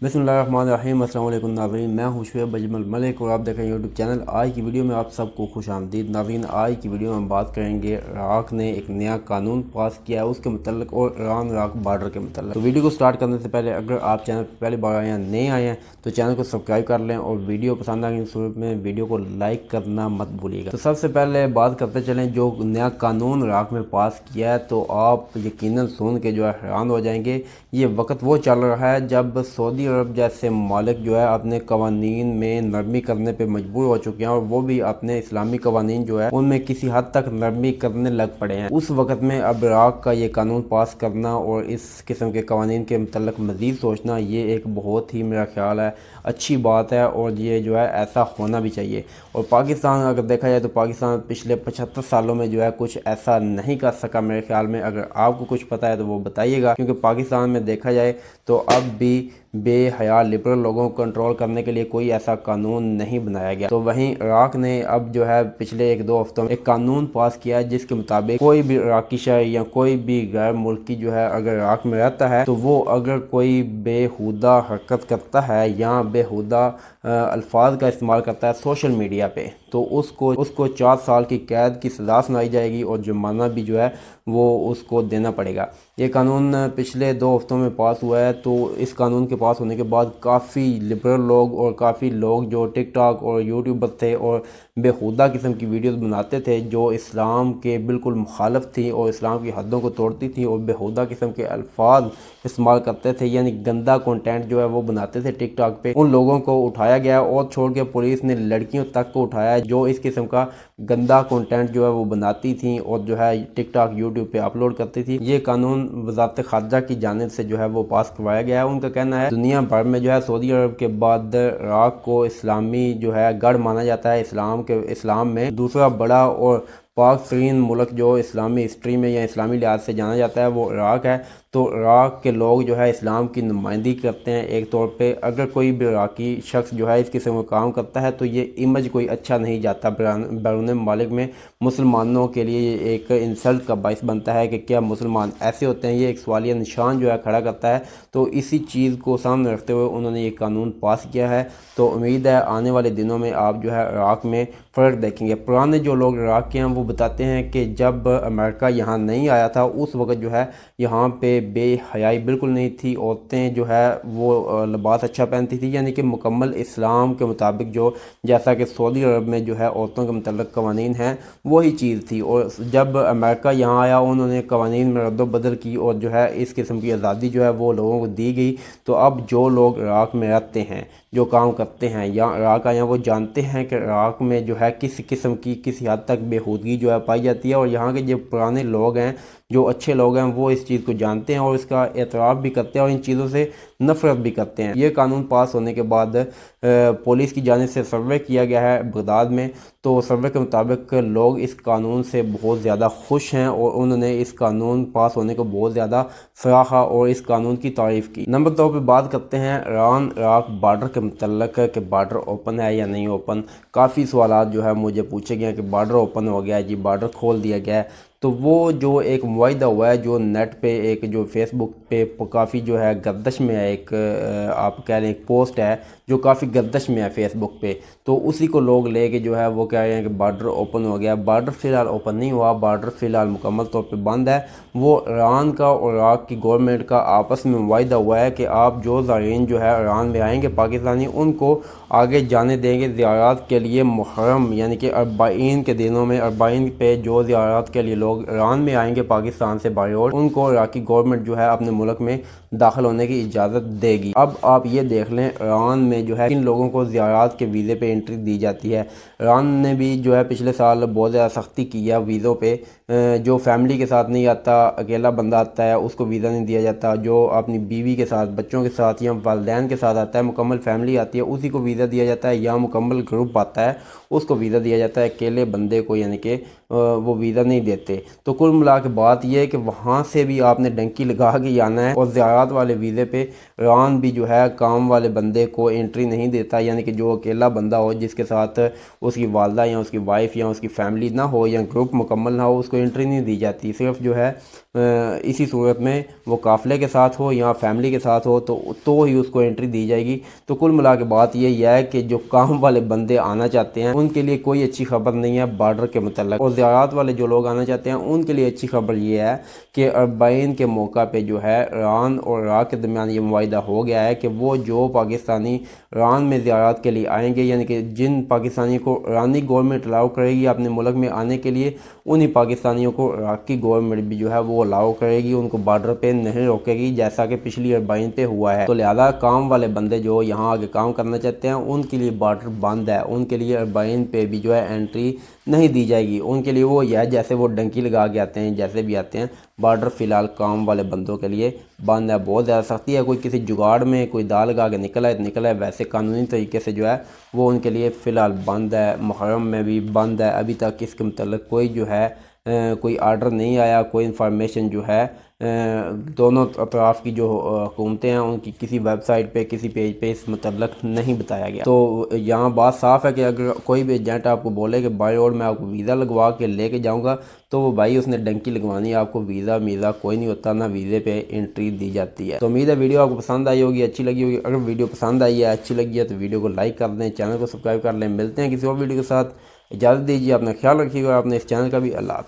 बिस्मिल्लाहिर्रहमानिर्रहीम। अस्सलाम वालेकुम नाज़रीन, मैं हूं शुएब अजमल मलिक और आप देख रहे हैं यूट्यूब चैनल। आज की वीडियो में आप सबको खुश आमदीद। नाज़रीन, आज की वीडियो में हम बात करेंगे इराक़ ने एक नया कानून पास किया है उसके मतलब और ईरान इराक़ बॉर्डर के मतलब। तो वीडियो को स्टार्ट करने से पहले अगर आप चैनल पर पहली बार आए हैं, नए आए हैं, तो चैनल को सब्सक्राइब कर लें और वीडियो पसंद आने की सूरत में वीडियो को लाइक करना मत भूलिएगा। तो सबसे पहले बात करते चलें जो नया कानून इराक़ में पास किया है, तो आप यकीनन सुन के जो है हैरान हो जाएंगे। ये वक्त वो चल रहा है जब सऊदी अरब जैसे मालिक जो है अपने कवानीन में नरमी करने पे मजबूर हो चुके हैं और वो भी अपने इस्लामी कवानीन जो है उनमें किसी हद तक नरमी करने लग पड़े हैं। उस वक्त में अब इराक़ का ये कानून पास करना और इस किस्म के कवानीन के मतलब मज़ीद सोचना, ये एक बहुत ही मेरा ख्याल है अच्छी बात है और ये जो है ऐसा होना भी चाहिए। और पाकिस्तान अगर देखा जाए तो पाकिस्तान पिछले 75 सालों में जो है कुछ ऐसा नहीं कर सका मेरे ख्याल में। अगर आपको कुछ पता है तो वो बताइएगा, क्योंकि पाकिस्तान में देखा जाए तो अब भी बेहया लिबरल लोगों को कंट्रोल करने के लिए कोई ऐसा कानून नहीं बनाया गया। तो वहीं इराक़ ने अब जो है पिछले 1-2 हफ्तों में एक कानून पास किया है जिसके मुताबिक कोई भी इराक़ी शहरी या कोई भी गैर मुल्की जो है अगर इराक़ में रहता है तो वो अगर कोई बेहुदा हरकत करता है या बेहुदा अल्फाज का इस्तेमाल करता है सोशल मीडिया पे, तो उसको 4 साल की कैद की सज़ा सुनाई जाएगी और जुर्माना भी जो है वो उसको देना पड़ेगा। ये कानून पिछले 2 हफ्तों में पास हुआ है। तो इस कानून के पास होने के बाद काफ़ी लिबरल लोग और काफ़ी लोग जो टिकटॉक और यूट्यूबर थे और बेहुदा किस्म की वीडियोस बनाते थे जो इस्लाम के बिल्कुल मुखालफ थी और इस्लाम की हदों को तोड़ती थी और बेहुदा किस्म के अल्फाज इस्तेमाल करते थे, यानी गंदा कंटेंट जो है वो बनाते थे टिकटॉक पे, उन लोगों को उठाया गया और छोड़ के पुलिस ने लड़कियों तक को उठाया जो इस किस्म का गंदा कंटेंट जो है वो बनाती थी और जो है टिकटॉक यूट्यूब पे अपलोड करती थी। ये कानून वज़ारत ख़ारजा की जानिब से जो है वो पास करवाया गया है। उनका कहना है दुनिया भर में जो है सऊदी अरब के बाद इराक़ को इस्लामी जो है गढ़ माना जाता है। इस्लाम में दूसरा बड़ा और पाक तरीन मुल्क जो इस्लामी हिस्ट्री में या इस्लामी लिहाज से जाना जाता है वो इराक़ है। तो इराक़ के लोग जो है इस्लाम की नुमाइंदगी करते हैं एक तौर पे। अगर कोई भी इराक़ी शख्स जो है इस किस्म का काम करता है तो ये इमेज कोई अच्छा नहीं जाता बैरून ममालिक में। मुसलमानों के लिए ये एक इंसल्ट का बाइस बनता है कि क्या मुसलमान ऐसे होते हैं, ये एक सवालिया निशान जो है खड़ा करता है। तो इसी चीज़ को सामने रखते हुए उन्होंने ये कानून पास किया है। तो उम्मीद है आने वाले दिनों में आप जो है इराक़ में फ़र्क देखेंगे। पुराने जो लोग इराक़ के हैं वो बताते हैं कि जब अमेरिका यहाँ नहीं आया था उस वक्त जो है यहाँ पे बेहयाई बिल्कुल नहीं थी। औरतें जो है वो लिबास अच्छा पहनती थी, यानी कि मुकम्मल इस्लाम के मुताबिक जो जैसा कि सऊदी अरब में जो है औरतों के मतलब कवानीन हैं वही चीज़ थी। और जब अमेरिका यहाँ आया उन्होंने कवानीन में रद्द-ओ-बदल की और जो है इस किस्म की आज़ादी जो है वो लोगों को दी गई। तो अब जो लोग इराक़ में रहते हैं, जो काम करते हैं या इराक़ आए हैं, वो जानते हैं कि इराक़ में जो है किस किस्म की किसी हद तक बेहूदगी जो है पाई जाती है। और यहाँ के जो पुराने लोग हैं, जो अच्छे लोग हैं, वो इस चीज़ को जानते हैं और इसका एतराफ़ भी करते हैं और इन चीज़ों से नफ़रत भी करते हैं। ये कानून पास होने के बाद पुलिस की जानिब से सर्वे किया गया है बगदाद में। तो सर्वे के मुताबिक लोग इस कानून से बहुत ज़्यादा खुश हैं और उन्होंने इस कानून पास होने को बहुत ज़्यादा सराहा और इस कानून की तारीफ़ की। नंबर 2 पे बात करते हैं ईरान इराक़ बॉर्डर के मतलब कि बॉर्डर ओपन है या नहीं ओपन। काफ़ी सवालात जो है मुझे पूछे गए कि बॉर्डर ओपन हो गया है जी, बॉर्डर खोल दिया गया है। तो वो जो एक मुआहिदा हुआ है जो नेट पे एक जो फेसबुक पे काफ़ी जो है गर्दिश में है, एक आप कह रहे हैं एक पोस्ट है जो काफ़ी गर्दिश में है फेसबुक पे, तो उसी को लोग लेके जो है वो कह रहे हैं कि बॉर्डर ओपन हो गया। बॉर्डर फ़िलहाल ओपन नहीं हुआ, बॉर्डर फ़िलहाल मुकम्मल तौर पे बंद है। वो ईरान का और इराक़ की गवर्नमेंट का आपस में मुआहिदा हुआ है कि आप जो ज़ायरीन जो है ईरान में आएंगे पाकिस्तानी, उनको आगे जाने देंगे ज़ियारत के लिए। मुहर्रम यानी कि अरबाईन के दिनों में, अरबाईन पे जो ज़ियारत के लिए लोग ईरान में आएंगे पाकिस्तान से बाई रोड, उनको इराक़ी गवर्नमेंट जो है अपने मुल्क में दाखिल होने की इजाज़त देगी। अब आप ये देख लें ईरान में जो है इन लोगों को ज़ियारत के वीज़े पे एंट्री दी जाती है। ईरान ने भी जो है पिछले साल बहुत ज़्यादा सख्ती की है वीज़ों पे। जो फैमिली के साथ नहीं आता, अकेला बंदा आता है, उसको वीज़ा नहीं दिया जाता। जो अपनी बीवी के साथ, बच्चों के साथ या वालिदैन के साथ आता है, मुकम्मल फैमिली आती है, उसी को वीज़ा दिया जाता है। या मुकम्मल ग्रुप आता है उसको वीज़ा दिया जाता है, अकेले बंदे को यानी कि वो वीज़ा नहीं देते। तो कुल मिला के बात यह है कि वहाँ से भी आपने डंकी लगा के आना है और ज़ियारत ज़ियारत वाले वीज़े पे ईरान भी जो है काम वाले बंदे को एंट्री नहीं देता, यानी कि जो अकेला बंदा हो जिसके साथ उसकी वालदा या उसकी वाइफ या उसकी फैमिली ना हो या ग्रुप मुकम्मल ना हो, उसको एंट्री नहीं दी जाती। सिर्फ जो है इसी सूरत में वो काफ़िले के साथ हो या फैमिली के साथ हो तो ही उसको एंट्री दी जाएगी। तो कुल मिला के बात यही है कि जो काम वाले बंदे आना चाहते हैं उनके लिए कोई अच्छी खबर नहीं है बॉर्डर के मतलब, और ज़ियारत वाले जो लोग आना चाहते हैं उनके लिए अच्छी खबर ये है कि अरबाइन के मौका पे जो है ईरान और इराक़ के दरमियान ये मुआहिदा हो गया है कि वो जो पाकिस्तानी ईरान में ज़ियारत के लिए आएंगे, यानी कि जिन पाकिस्तानी को ईरानी गवर्नमेंट अलाउ करेगी अपने मुल्क में आने के लिए, उन्हीं पाकिस्तानियों को इराक़ी गवर्नमेंट भी जो है वो अलाउ करेगी, उनको बॉर्डर पे नहीं रोकेगी जैसा कि पिछली अरबाइन पे हुआ है। तो लिहाजा काम वाले बंदे जो यहाँ आगे काम करना चाहते हैं उनके लिए बॉर्डर बंद है, उनके लिए अरबाइन पे भी जो है एंट्री नहीं दी जाएगी। उनके लिए वो यह जैसे वो डंकी लगा के आते हैं, जैसे भी आते हैं, बॉर्डर फ़िलहाल काम वाले बंदों के लिए बंद है। बहुत ज़्यादा सख्ती है, कोई किसी जुगाड़ में कोई दाल लगा के निकला है, वैसे कानूनी तरीके से जो है वो उनके लिए फ़िलहाल बंद है। मुहर्रम में भी बंद है, अभी तक इसके मतलब कोई जो है कोई आर्डर नहीं आया, कोई इन्फॉर्मेशन जो है दोनों अतराफ़ की जो हुकूमतें हैं उनकी किसी वेबसाइट पे किसी पेज पे इस मतलब नहीं बताया गया। तो यहाँ बात साफ़ है कि अगर कोई भी एजेंट आपको बोले कि बाई रोड मैं आपको वीज़ा लगवा के लेके जाऊँगा, तो वो भाई उसने डंकी लगवानी है, आपको वीज़ा कोई नहीं होता, ना वीज़े पे एंट्री दी जाती है। तो उम्मीद है वीडियो आपको पसंद आई होगी, अच्छी लगी होगी। अगर वीडियो पसंद आई है, अच्छी लगी है तो वीडियो को लाइक कर दें, चैनल को सब्सक्राइब कर लें। मिलते हैं किसी और वीडियो के साथ, इजाज़त दीजिए, अपना ख्याल रखिएगा, अपने इस चैनल का भी। अल्लाह हाफ़िज़।